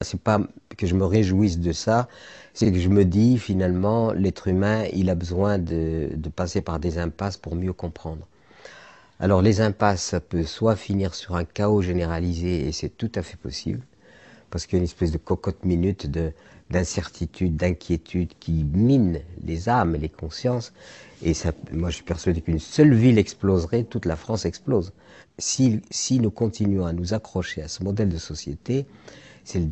C'est pas que je me réjouisse de ça, c'est que je me dis finalement l'être humain il a besoin de passer par des impasses pour mieux comprendre. Alors les impasses ça peut soit finir sur un chaos généralisé et c'est tout à fait possible parce qu'il y a une espèce de cocotte minute d'incertitude, d'inquiétude qui mine les âmes et les consciences. Et ça, moi, je suis persuadé qu'une seule ville exploserait, toute la France explose. Si nous continuons à nous accrocher à ce modèle de société, c'est le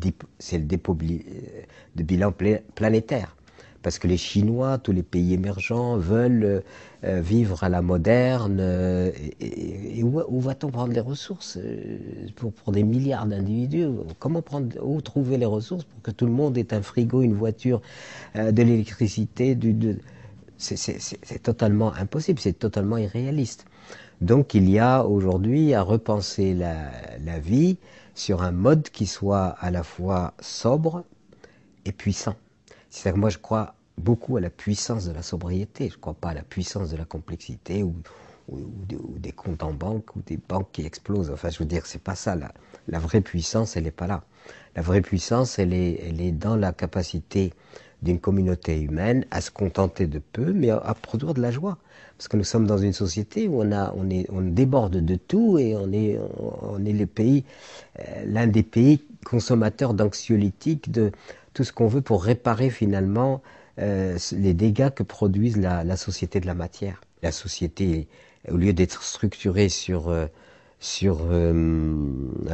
dépôt de bilan planétaire. Parce que les Chinois, tous les pays émergents veulent vivre à la moderne. Et où va-t-on prendre les ressources pour des milliards d'individus? Comment prendre, où trouver les ressources pour que tout le monde ait un frigo, une voiture, de l'électricité? C'est totalement impossible, c'est totalement irréaliste. Donc il y a aujourd'hui à repenser la vie sur un mode qui soit à la fois sobre et puissant. C'est-à-dire que moi je crois beaucoup à la puissance de la sobriété, je ne crois pas à la puissance de la complexité ou des comptes en banque ou des banques qui explosent. Enfin je veux dire, c'est pas ça. La vraie puissance, elle n'est pas là. La vraie puissance, elle est dans la capacité d'une communauté humaine à se contenter de peu, mais à produire de la joie. Parce que nous sommes dans une société où on déborde de tout et on est le pays, l'un des pays consommateurs d'anxiolytiques, de tout ce qu'on veut pour réparer finalement les dégâts que produisent la société de la matière. La société, au lieu d'être structurée sur un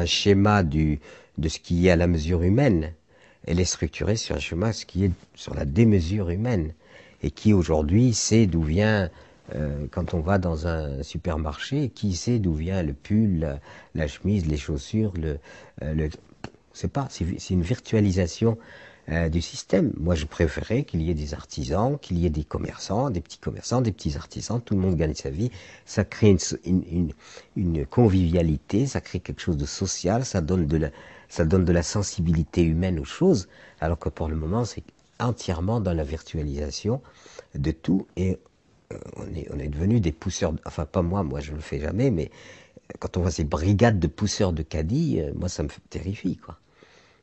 schéma de ce qui est à la mesure humaine, elle est structurée sur un schéma ce qui est sur la démesure humaine et qui aujourd'hui sait d'où vient quand on va dans un supermarché, qui sait d'où vient le pull, la chemise, les chaussures, c'est pas, c'est une virtualisation du système. Moi, je préférais qu'il y ait des artisans, qu'il y ait des commerçants, des petits artisans, tout le monde gagne sa vie. Ça crée une convivialité, ça crée quelque chose de social, ça donne de la sensibilité humaine aux choses, alors que pour le moment, c'est entièrement dans la virtualisation de tout et on est devenu des pousseurs, enfin pas moi je le fais jamais, mais quand on voit ces brigades de pousseurs de caddies, moi ça me terrifie quoi.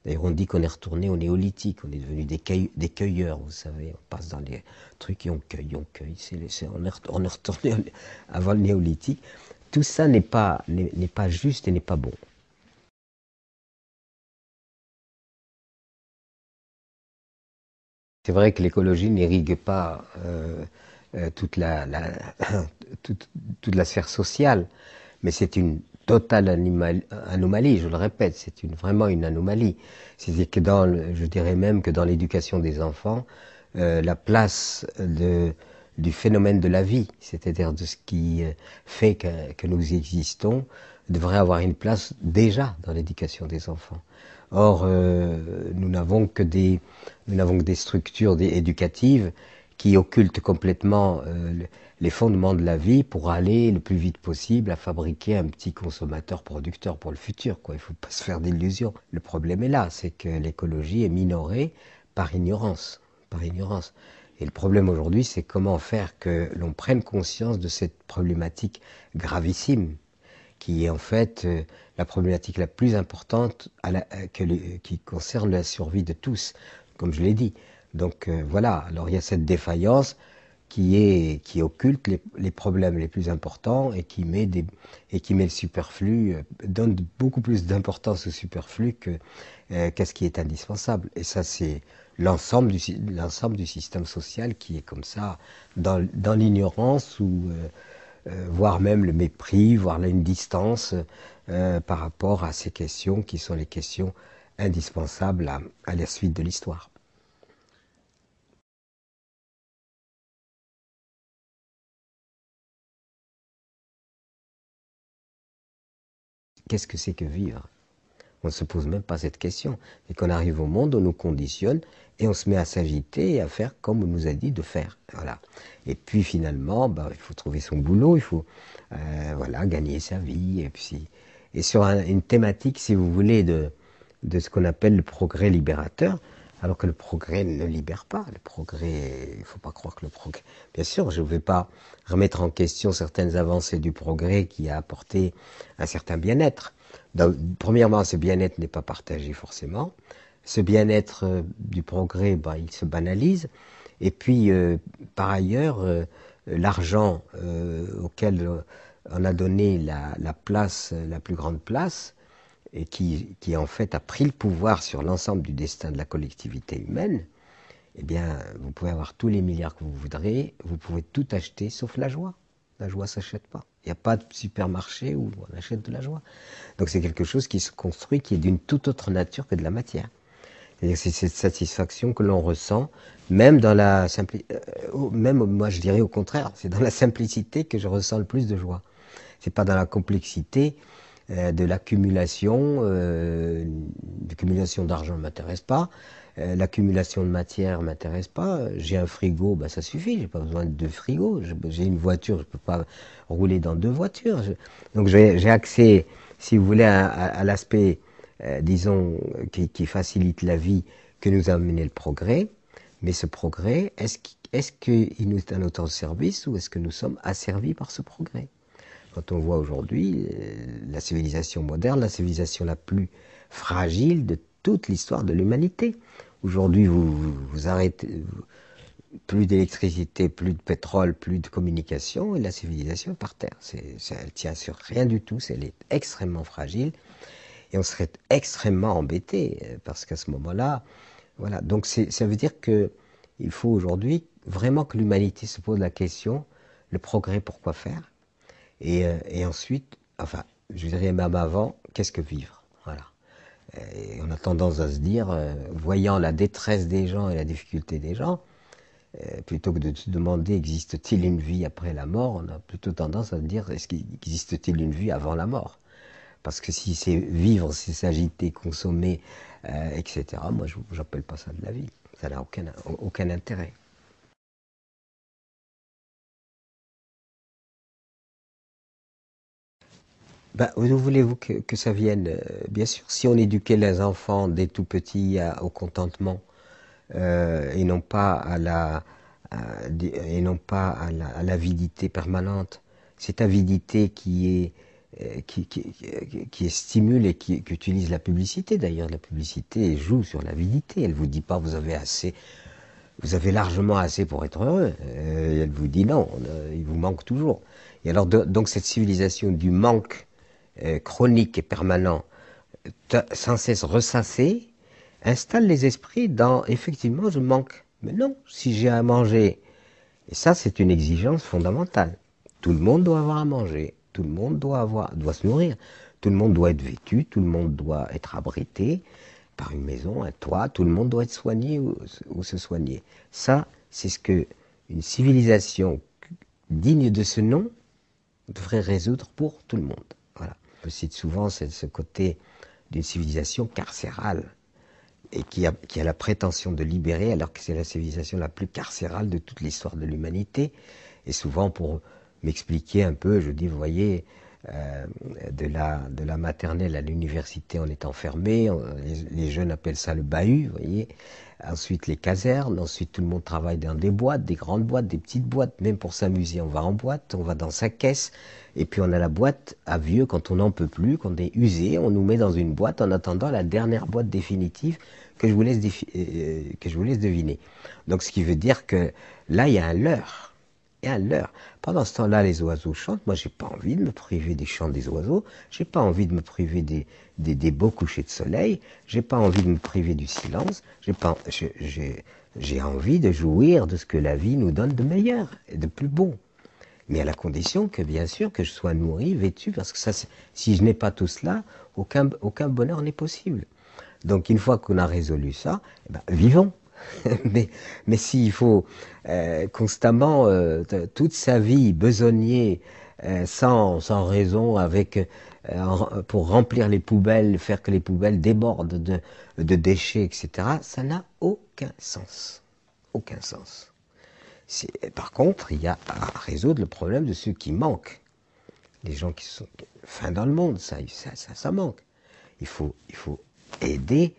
D'ailleurs, on dit qu'on est retourné au néolithique, on est devenu des cueilleurs, vous savez, on passe dans les trucs et on cueille. On est retourné avant le néolithique. Tout ça n'est pas juste et n'est pas bon. C'est vrai que l'écologie n'irrigue pas toute toute, toute la sphère sociale, mais c'est une totale anomalie, je le répète, c'est vraiment une anomalie. C'est que je dirais même que dans l'éducation des enfants, la place du phénomène de la vie, c'est-à-dire de ce qui fait que nous existons, devrait avoir une place déjà dans l'éducation des enfants. Or, nous n'avons que des structures éducatives qui occultent complètement les fondements de la vie pour aller le plus vite possible à fabriquer un petit consommateur producteur pour le futur, quoi. Il ne faut pas se faire d'illusions. Le problème est là, c'est que l'écologie est minorée par ignorance, par ignorance. Et le problème aujourd'hui, c'est comment faire que l'on prenne conscience de cette problématique gravissime, qui est en fait la problématique la plus importante qui concerne la survie de tous, comme je l'ai dit. Donc voilà, alors il y a cette défaillance qui occulte les problèmes les plus importants et et qui met le superflu, donne beaucoup plus d'importance au superflu qu'à ce qui est indispensable. Et ça, c'est l'ensemble du système social qui est comme ça, dans l'ignorance ou voire même le mépris, voire une distance par rapport à ces questions qui sont les questions indispensables à la suite de l'histoire. Qu'est-ce que c'est que vivre? On ne se pose même pas cette question. Et qu'on arrive au monde, on nous conditionne et on se met à s'agiter et à faire comme on nous a dit de faire. Voilà. Et puis finalement, bah, il faut trouver son boulot, il faut voilà, gagner sa vie. Et sur une thématique, si vous voulez, de ce qu'on appelle le progrès libérateur, alors que le progrès ne libère pas. Le progrès, il ne faut pas croire que le progrès... Bien sûr, je ne vais pas remettre en question certaines avancées du progrès qui a apporté un certain bien-être. Premièrement, ce bien-être n'est pas partagé forcément. ce bien-être du progrès, ben, il se banalise. Et puis, par ailleurs, l'argent auquel on a donné la place, la plus grande place, et qui en fait a pris le pouvoir sur l'ensemble du destin de la collectivité humaine, eh bien, vous pouvez avoir tous les milliards que vous voudrez, vous pouvez tout acheter sauf la joie. La joie s'achète pas. Il n'y a pas de supermarché où on achète de la joie. Donc c'est quelque chose qui se construit, qui est d'une toute autre nature que de la matière. C'est-à-dire c'est cette satisfaction que l'on ressent, même dans la simplicité, même moi je dirais au contraire, c'est dans la simplicité que je ressens le plus de joie. C'est pas dans la complexité de l'accumulation. L'accumulation d'argent ne m'intéresse pas. L'accumulation de matière ne m'intéresse pas. J'ai un frigo, ben ça suffit. J'ai pas besoin de deux frigos. J'ai une voiture, je peux pas rouler dans deux voitures. Donc j'ai accès, si vous voulez, à l'aspect, disons, qui facilite la vie, que nous a amené le progrès. Mais ce progrès, est-ce qu'il nous est à notre service ou est-ce que nous sommes asservis par ce progrès? Quand on voit aujourd'hui la civilisation moderne, la civilisation la plus fragile de toute l'histoire de l'humanité. Aujourd'hui, vous arrêtez, plus d'électricité, plus de pétrole, plus de communication, et la civilisation est par terre. Elle tient sur rien du tout, elle est extrêmement fragile, et on serait extrêmement embêté, parce qu'à ce moment-là, voilà. Donc ça veut dire que il faut aujourd'hui vraiment que l'humanité se pose la question, le progrès, pourquoi faire? Et ensuite, enfin, je dirais même avant, qu'est-ce que vivre? Voilà. Et on a tendance à se dire, voyant la détresse des gens et la difficulté des gens, plutôt que de se demander existe-t-il une vie après la mort, on a plutôt tendance à se dire existe-t-il une vie avant la mort? Parce que si c'est vivre, c'est s'agiter, consommer, etc., moi je n'appelle pas ça de la vie. Ça n'a aucun intérêt. Ben, où voulez-vous que ça vienne? Bien sûr, si on éduquait les enfants dès tout petits au contentement et non pas et non pas à l'avidité permanente, cette avidité qui stimule et qui utilise la publicité. D'ailleurs, la publicité joue sur l'avidité. Elle vous dit pas vous avez assez, vous avez largement assez pour être heureux. Elle vous dit non, il vous manque toujours. Et alors donc cette civilisation du manque chronique et permanent, sans cesse ressassé, installe les esprits dans effectivement je manque. Mais non, si j'ai à manger, et ça c'est une exigence fondamentale. Tout le monde doit avoir à manger, tout le monde doit se nourrir, tout le monde doit être vêtu, tout le monde doit être abrité par une maison, un toit, tout le monde doit être soigné ou se soigner. Ça, c'est ce que une civilisation digne de ce nom devrait résoudre pour tout le monde. Voilà. Je cite souvent ce côté d'une civilisation carcérale et qui a la prétention de libérer alors que c'est la civilisation la plus carcérale de toute l'histoire de l'humanité. Et souvent pour m'expliquer un peu, je dis, vous voyez, de la maternelle à l'université on est enfermé, les jeunes appellent ça le bahut, vous voyez. Ensuite les casernes, ensuite tout le monde travaille dans des boîtes, des grandes boîtes, des petites boîtes, même pour s'amuser on va en boîte, on va dans sa caisse, et puis on a la boîte à vieux quand on n'en peut plus, quand on est usé, on nous met dans une boîte en attendant la dernière boîte définitive que je vous laisse, deviner. Donc ce qui veut dire que là il y a un leurre. Et à l'heure. Pendant ce temps-là, les oiseaux chantent. Moi, j'ai pas envie de me priver des chants des oiseaux. J'ai pas envie de me priver des beaux couchers de soleil. J'ai pas envie de me priver du silence. J'ai envie de jouir de ce que la vie nous donne de meilleur et de plus beau. Mais à la condition que, bien sûr, que je sois nourri, vêtu, parce que ça, si je n'ai pas tout cela, aucun bonheur n'est possible. Donc, une fois qu'on a résolu ça, eh ben, vivons. mais s'il faut constamment, toute sa vie, besogner sans raison, pour remplir les poubelles, faire que les poubelles débordent de déchets, etc., ça n'a aucun sens. Aucun sens. Par contre, il y a à résoudre le problème de ceux qui manquent. Les gens qui sont faim dans le monde, ça manque. Il faut aider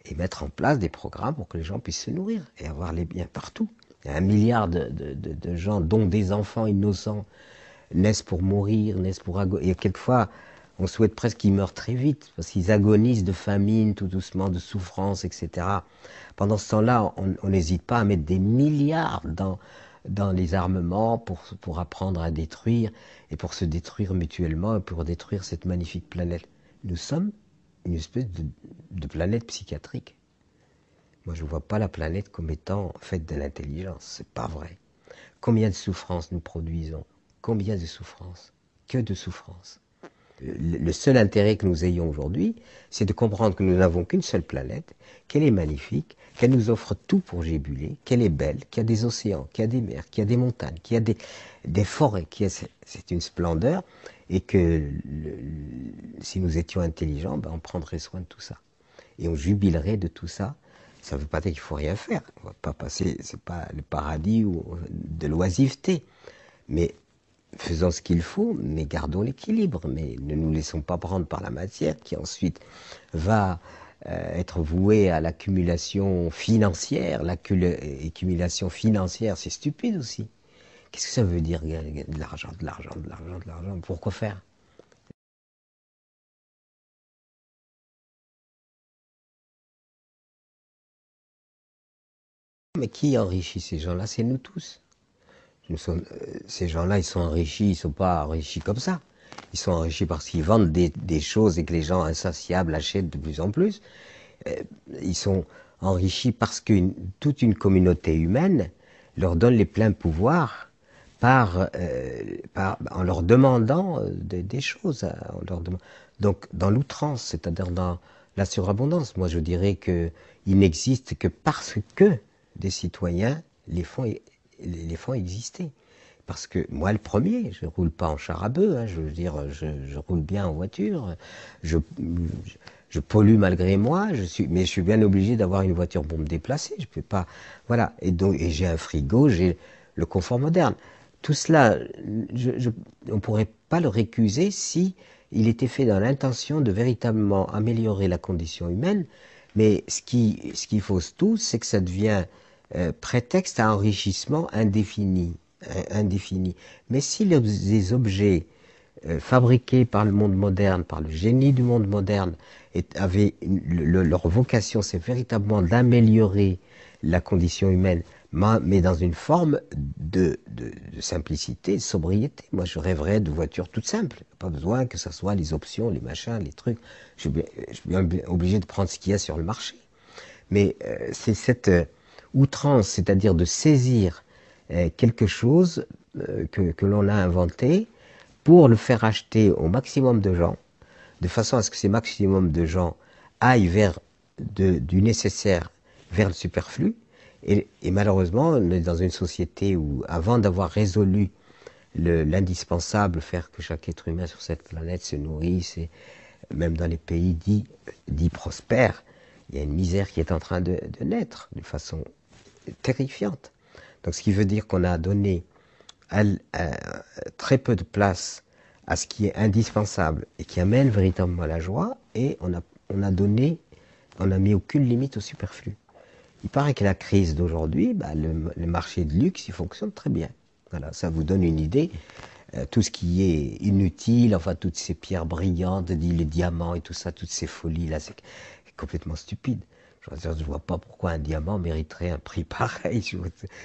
et mettre en place des programmes pour que les gens puissent se nourrir et avoir les biens partout. Il y a 1 milliard de gens, dont des enfants innocents, naissent pour mourir, naissent pour... Et quelquefois, on souhaite presque qu'ils meurent très vite, parce qu'ils agonisent de famine, tout doucement, de souffrance, etc. Pendant ce temps-là, on n'hésite pas à mettre des milliards dans les armements pour apprendre à détruire, et pour se détruire mutuellement, et pour détruire cette magnifique planète. Nous sommes une espèce de planète psychiatrique. Moi, je ne vois pas la planète comme étant faite de l'intelligence. C'est pas vrai. Combien de souffrances nous produisons? Combien de souffrances? Que de souffrances. Le seul intérêt que nous ayons aujourd'hui, c'est de comprendre que nous n'avons qu'une seule planète, qu'elle est magnifique, qu'elle nous offre tout pour gébuler, qu'elle est belle, qu'il y a des océans, qu'il y a des mers, qu'il y a des montagnes, qu'il y a des forêts, c'est une splendeur, et que si nous étions intelligents, ben on prendrait soin de tout ça. Et on jubilerait de tout ça. Ça ne veut pas dire qu'il ne faut rien faire. On va pas passer, c'est pas le paradis ou de l'oisiveté. Mais faisons ce qu'il faut, mais gardons l'équilibre. Mais ne nous laissons pas prendre par la matière qui ensuite va être vouée à l'accumulation financière. L'accumulation financière, c'est stupide aussi. Qu'est-ce que ça veut dire de l'argent, de l'argent, de l'argent, de l'argent? Pourquoi faire? Mais qui enrichit ces gens-là? C'est nous tous. Ces gens-là, ils sont enrichis, ils ne sont pas enrichis comme ça. Ils sont enrichis parce qu'ils vendent des choses et que les gens insatiables achètent de plus en plus. Ils sont enrichis parce que toute une communauté humaine leur donne les pleins pouvoirs en leur demandant des choses. Donc, dans l'outrance, c'est-à-dire dans la surabondance, moi je dirais qu'il n'existe que parce que des citoyens les font exister. Parce que moi, le premier, je ne roule pas en char à bœuf, hein, je veux dire, je roule bien en voiture, je pollue malgré moi, mais je suis bien obligé d'avoir une voiture pour me déplacer, je peux pas, voilà, et j'ai un frigo, j'ai le confort moderne. Tout cela, on ne pourrait pas le récuser si il était fait dans l'intention de véritablement améliorer la condition humaine, mais ce qui fausse tout, c'est que ça devient prétexte à enrichissement indéfini. Mais si les objets fabriqués par le monde moderne, par le génie du monde moderne, leur vocation, c'est véritablement d'améliorer la condition humaine, mais dans une forme de simplicité, de sobriété. Moi, je rêverais de voitures toutes simples. Pas besoin que ce soit les options, les machins, les trucs. Je suis bien obligé de prendre ce qu'il y a sur le marché. Mais c'est cette outrance, c'est-à-dire de saisir quelque chose que l'on a inventé pour le faire acheter au maximum de gens, de façon à ce que ces maximum de gens aillent vers du nécessaire vers le superflu. Et malheureusement, on est dans une société où, avant d'avoir résolu l'indispensable, faire que chaque être humain sur cette planète se nourrisse, et même dans les pays dits prospères, il y a une misère qui est en train de naître de façon terrifiante. Donc ce qui veut dire qu'on a donné très peu de place à ce qui est indispensable et qui amène véritablement la joie, et on a mis aucune limite au superflu. Il paraît que la crise d'aujourd'hui, le marché de luxe, il fonctionne très bien. Voilà, ça vous donne une idée. Tout ce qui est inutile, enfin toutes ces pierres brillantes, les diamants et tout ça, toutes ces folies-là, c'est complètement stupide. Je ne vois pas pourquoi un diamant mériterait un prix pareil.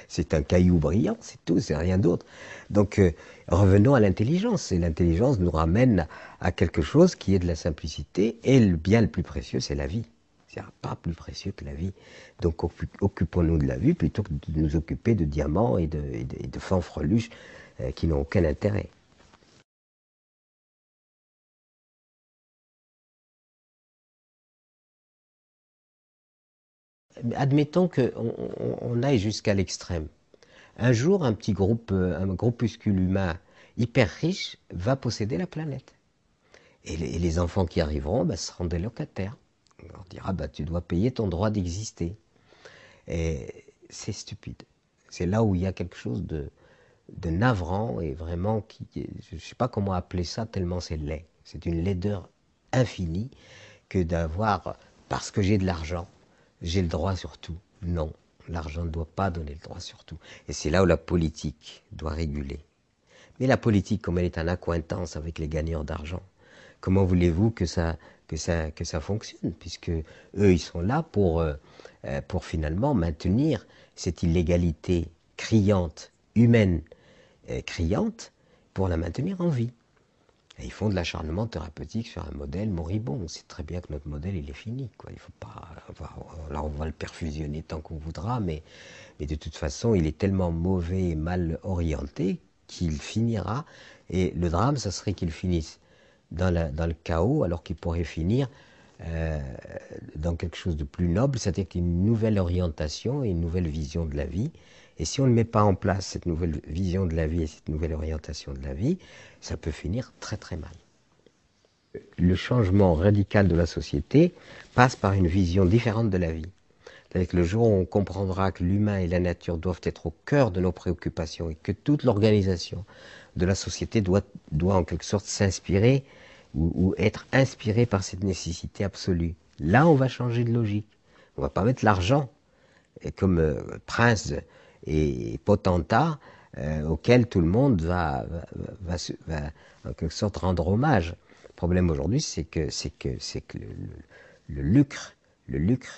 C'est un caillou brillant, c'est tout, c'est rien d'autre. Donc revenons à l'intelligence. Et l'intelligence nous ramène à quelque chose qui est de la simplicité. Et le bien le plus précieux, c'est la vie. Il n'y a pas plus précieux que la vie. Donc occupons-nous de la vie plutôt que de nous occuper de diamants et de fanfreluches qui n'ont aucun intérêt. Admettons qu'on aille jusqu'à l'extrême. Un jour, un groupuscule humain hyper riche va posséder la planète. Et les enfants qui arriveront seront des locataires. On leur dira, tu dois payer ton droit d'exister. Et c'est stupide. C'est là où il y a quelque chose de navrant et vraiment, je ne sais pas comment appeler ça, tellement c'est laid. C'est une laideur infinie que d'avoir, parce que j'ai de l'argent, j'ai le droit sur tout. Non, l'argent ne doit pas donner le droit sur tout. Et c'est là où la politique doit réguler. Mais la politique, comme elle est en accointance avec les gagnants d'argent, comment voulez-vous que ça fonctionne, puisque eux, ils sont là pour finalement maintenir cette illégalité criante, humaine, criante, pour la maintenir en vie. Et ils font de l'acharnement thérapeutique sur un modèle moribond. On sait très bien que notre modèle, il est fini, quoi. Il faut pas, là, on va le perfusionner tant qu'on voudra, mais de toute façon, il est tellement mauvais et mal orienté qu'il finira. Et le drame, ça serait qu'il finisse dans le chaos, alors qu'il pourrait finir dans quelque chose de plus noble, c'est-à-dire une nouvelle orientation et une nouvelle vision de la vie. Et si on ne met pas en place cette nouvelle vision de la vie et cette nouvelle orientation de la vie, ça peut finir très très mal. Le changement radical de la société passe par une vision différente de la vie. C'est-à-dire que le jour où on comprendra que l'humain et la nature doivent être au cœur de nos préoccupations et que toute l'organisation de la société doit en quelque sorte s'inspirer ou être inspirée par cette nécessité absolue. Là, on va changer de logique. On ne va pas mettre l'argent comme prince et potentat auquel tout le monde va en quelque sorte rendre hommage. Le problème aujourd'hui, c'est que le lucre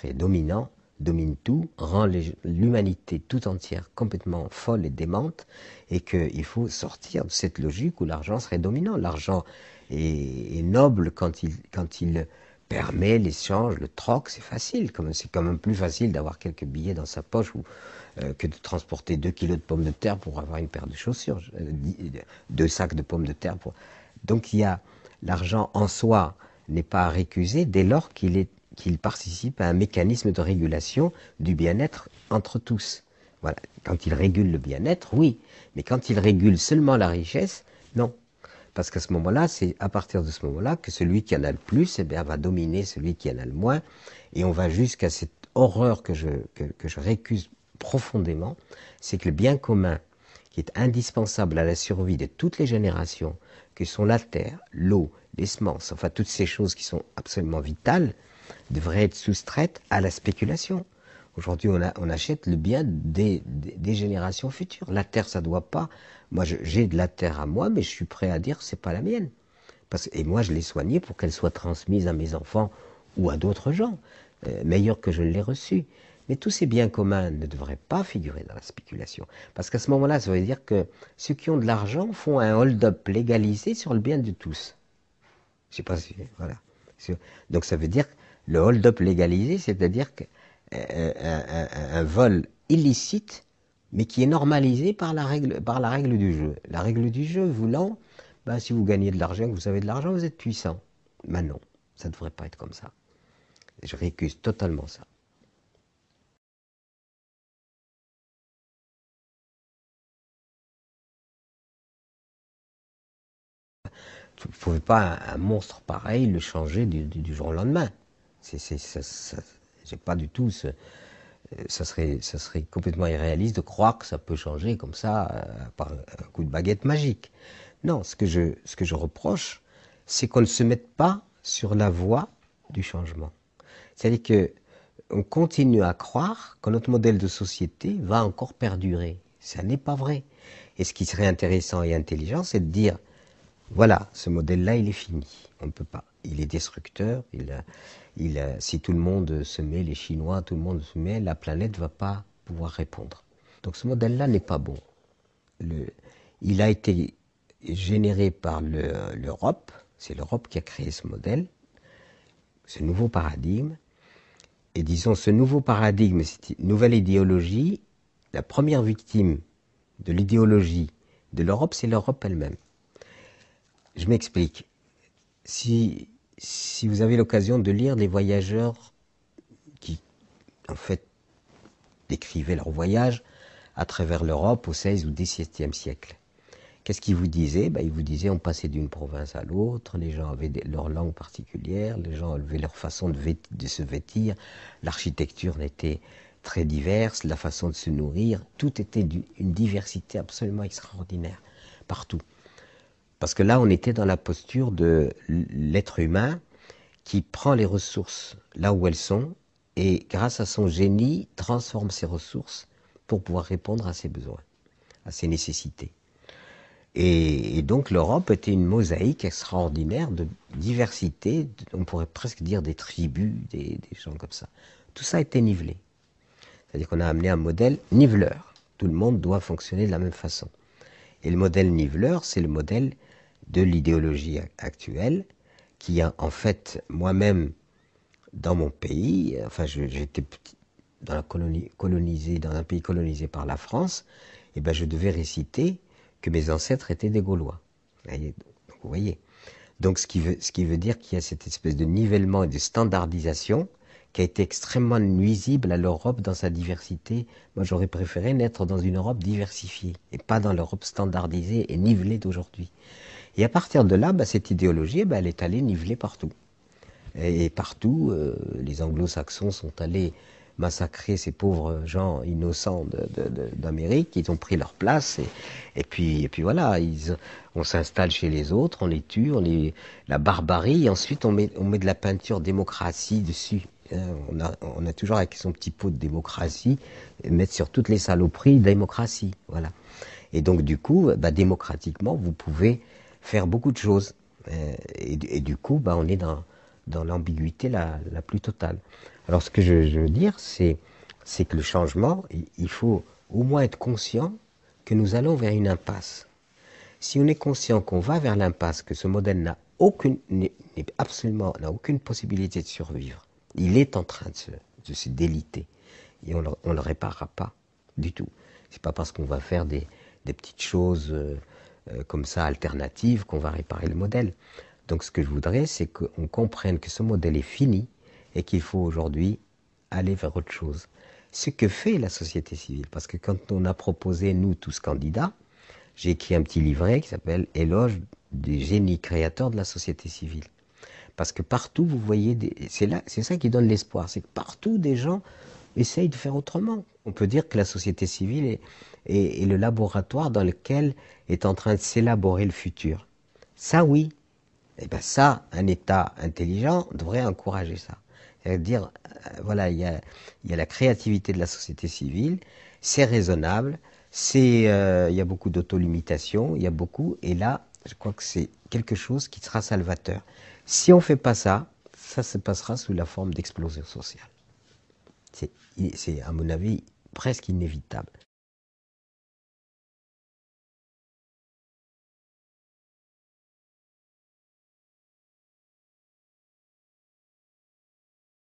est dominant, domine tout, rend l'humanité tout entière complètement folle et démente, et qu'il faut sortir de cette logique où l'argent serait dominant. L'argent est noble quand il permet l'échange, le troc, c'est facile. C'est quand même plus facile d'avoir quelques billets dans sa poche que de transporter 2 kilos de pommes de terre pour avoir une paire de chaussures, 2 sacs de pommes de terre. Donc l'argent en soi n'est pas à récuser dès lors qu'il participe à un mécanisme de régulation du bien-être entre tous. Voilà. Quand il régule le bien-être, oui. Mais quand il régule seulement la richesse, non. Parce qu'à ce moment-là, c'est à partir de ce moment-là que celui qui en a le plus, va dominer celui qui en a le moins. Et on va jusqu'à cette horreur que je récuse profondément, c'est que le bien commun, qui est indispensable à la survie de toutes les générations, que sont la terre, l'eau, les semences, enfin toutes ces choses qui sont absolument vitales, devraient être soustraites à la spéculation. Aujourd'hui, on achète le bien des générations futures. La terre, ça ne doit pas. Moi, j'ai de la terre à moi, mais je suis prêt à dire que ce n'est pas la mienne. Et moi, je l'ai soignée pour qu'elle soit transmise à mes enfants ou à d'autres gens, meilleurs que je l'ai reçue. Mais tous ces biens communs ne devraient pas figurer dans la spéculation. Parce qu'à ce moment-là, ça veut dire que ceux qui ont de l'argent font un hold-up légalisé sur le bien de tous. Je ne sais pas si... Voilà. Donc ça veut dire le hold-up légalisé, c'est-à-dire un vol illicite, mais qui est normalisé par la règle du jeu. La règle du jeu voulant, si vous gagnez de l'argent, que vous avez de l'argent, vous êtes puissant. Ben non, ça ne devrait pas être comme ça. Je récuse totalement ça. Vous ne pouvez pas un monstre pareil le changer du jour au lendemain. J'ai pas du tout ça serait complètement irréaliste de croire que ça peut changer comme ça par un coup de baguette magique. Non, ce que je reproche, c'est qu'on ne se mette pas sur la voie du changement. C'est-à-dire que on continue à croire que notre modèle de société va encore perdurer. Ça n'est pas vrai. Et ce qui serait intéressant et intelligent, c'est de dire voilà, ce modèle-là, il est fini. On ne peut pas. Il est destructeur. Si tout le monde se met, les Chinois, tout le monde se met, la planète ne va pas pouvoir répondre. Donc ce modèle-là n'est pas bon. Il a été généré par l'Europe. C'est l'Europe qui a créé ce modèle, ce nouveau paradigme. Et disons, ce nouveau paradigme, cette nouvelle idéologie, la première victime de l'idéologie de l'Europe, c'est l'Europe elle-même. Je m'explique. Si vous avez l'occasion de lire les voyageurs qui, en fait, décrivaient leur voyage à travers l'Europe au XVI ou XVIIe siècle, qu'est-ce qu'ils vous disaient? Ils vous disaient on passait d'une province à l'autre, les gens avaient leur langue particulière, les gens avaient leur façon de se vêtir, l'architecture était très diverse, la façon de se nourrir, tout était une diversité absolument extraordinaire, partout. Parce que là, on était dans la posture de l'être humain qui prend les ressources là où elles sont et, grâce à son génie, transforme ces ressources pour pouvoir répondre à ses besoins, à ses nécessités. Et donc l'Europe était une mosaïque extraordinaire de diversité, on pourrait presque dire des tribus, des gens comme ça. Tout ça a été nivelé. C'est-à-dire qu'on a amené un modèle niveleur. Tout le monde doit fonctionner de la même façon. Et le modèle niveleur, c'est le modèle de l'idéologie actuelle, qui a en fait, moi-même, dans mon pays, enfin j'étais dans dans un pays colonisé par la France, et ben je devais réciter que mes ancêtres étaient des Gaulois. Vous voyez. Donc ce qui veut dire qu'il y a cette espèce de nivellement et de standardisation qui a été extrêmement nuisible à l'Europe dans sa diversité. Moi j'aurais préféré naître dans une Europe diversifiée et pas dans l'Europe standardisée et nivelée d'aujourd'hui. Et à partir de là, cette idéologie, elle est allée niveler partout. Et partout, les anglo-saxons sont allés massacrer ces pauvres gens innocents d'Amérique, ils ont pris leur place, et puis voilà, on s'installe chez les autres, on les tue, la barbarie, et ensuite on met de la peinture démocratie dessus. On a toujours avec son petit pot de démocratie, mettre sur toutes les saloperies démocratie, voilà. Et donc du coup, démocratiquement, vous pouvez faire beaucoup de choses. Et du coup, on est dans l'ambiguïté la plus totale. Alors ce que je veux dire, c'est que le changement, il faut au moins être conscient que nous allons vers une impasse. Si on est conscient qu'on va vers l'impasse, que ce modèle n'a aucune possibilité de survivre, il est en train de se déliter. Et on le réparera pas du tout. C'est pas parce qu'on va faire des petites choses comme ça alternatives qu'on va réparer le modèle. Donc ce que je voudrais, c'est qu'on comprenne que ce modèle est fini et qu'il faut aujourd'hui aller vers autre chose. Ce que fait la société civile, parce que quand on a proposé, nous tous candidats, j'ai écrit un petit livret qui s'appelle « Éloge des génies créateurs de la société civile ». Parce que partout, vous voyez, c'est ça qui donne l'espoir, c'est que partout, des gens essayent de faire autrement. On peut dire que la société civile est le laboratoire dans lequel est en train de s'élaborer le futur. Ça, oui. Et bien ça, un État intelligent devrait encourager ça. C'est-à-dire, voilà, il y a la créativité de la société civile, c'est raisonnable, il y a beaucoup d'autolimitation, il y a beaucoup, et là, je crois que c'est quelque chose qui sera salvateur. Si on ne fait pas ça, ça se passera sous la forme d'explosion sociale. C'est, à mon avis, presque inévitable.